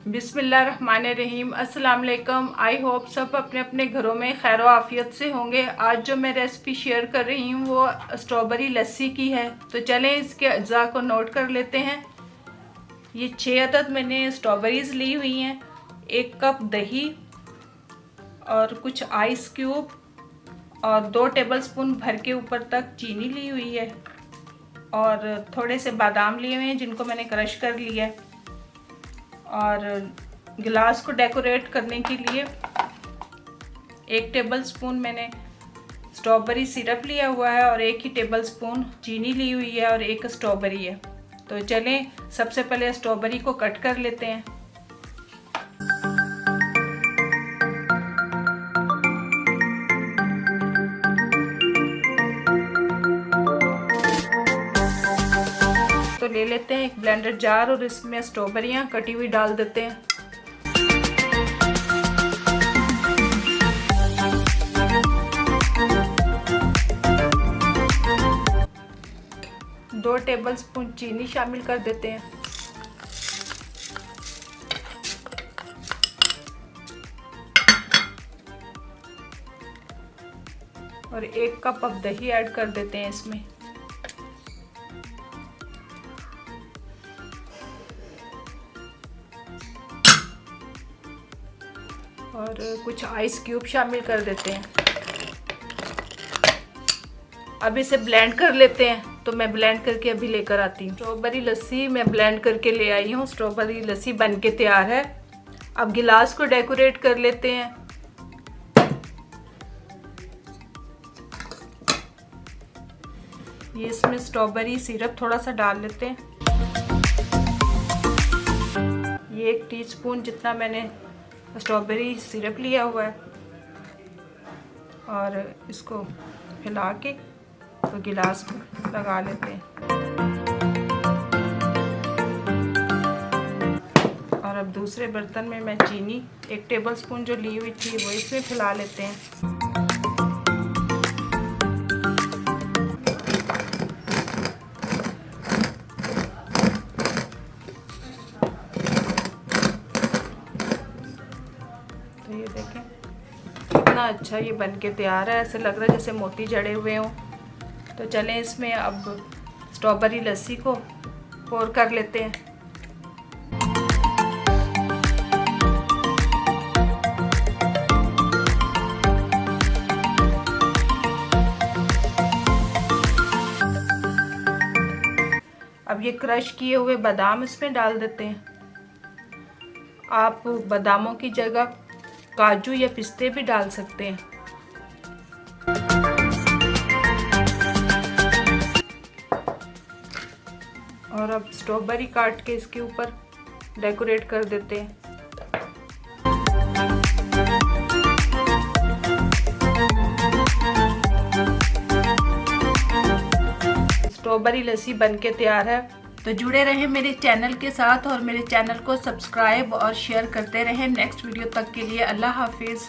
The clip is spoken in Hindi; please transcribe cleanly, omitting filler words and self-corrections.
बिस्मिल्लाहिर्रहमानिर्रहीम। अस्सलाम वालेकुम। आई होप सब अपने अपने घरों में खैर आफियत से होंगे। आज जो मैं रेसिपी शेयर कर रही हूँ वो स्ट्रॉबेरी लस्सी की है। तो चलें इसके अज्जा को नोट कर लेते हैं। ये 6 अदद मैंने स्ट्रॉबेरीज़ ली हुई हैं, 1 कप दही और कुछ आइस क्यूब और 2 टेबलस्पून भर के ऊपर तक चीनी ली हुई है और थोड़े से बादाम लिए हुए हैं जिनको मैंने क्रश कर लिया है। और गिलास को डेकोरेट करने के लिए 1 टेबलस्पून मैंने स्ट्रॉबेरी सिरप लिया हुआ है और 1 ही टेबलस्पून चीनी ली हुई है और 1 स्ट्रॉबेरी है। तो चलें सबसे पहले स्ट्रॉबेरी को कट कर लेते हैं। तो ले लेते हैं एक ब्लेंडर जार और इसमें स्ट्रॉबेरियाँ कटी हुई डाल देते हैं। दो टेबलस्पून चीनी शामिल कर देते हैं और 1 कप अब दही ऐड कर देते हैं इसमें। और कुछ आइस क्यूब शामिल कर देते हैं। अब इसे ब्लेंड कर लेते हैं। तो मैं ब्लेंड करके अभी लेकर आती हूँ। स्ट्रॉबेरी लस्सी मैं ब्लेंड करके ले आई हूँ। स्ट्रॉबेरी लस्सी बन के तैयार है। अब गिलास को डेकोरेट कर लेते हैं। ये इसमें स्ट्रॉबेरी सिरप थोड़ा सा डाल लेते हैं। ये 1 टीस्पून जितना मैंने स्ट्रॉबेरी सिरप लिया हुआ है और इसको हिला के तो गिलास में लगा लेते हैं। और अब दूसरे बर्तन में मैं चीनी 1 टेबलस्पून जो ली हुई थी वो इसमें फैला लेते हैं। तो ये देखें कितना अच्छा ये बन के तैयार है। ऐसे लग रहा है जैसे मोती जड़े हुए हों। तो चलें इसमें अब स्ट्रॉबेरी लस्सी को पोर कर लेते हैं। अब ये क्रश किए हुए बादाम इसमें डाल देते हैं। आप बादामों की जगह काजू या पिस्ते भी डाल सकते हैं। और अब स्ट्रॉबेरी काट के इसके ऊपर डेकोरेट कर देते हैं। स्ट्रॉबेरी लस्सी बनके तैयार है। तो जुड़े रहें मेरे चैनल के साथ और मेरे चैनल को सब्सक्राइब और शेयर करते रहें। नेक्स्ट वीडियो तक के लिए अल्लाह हाफिज़।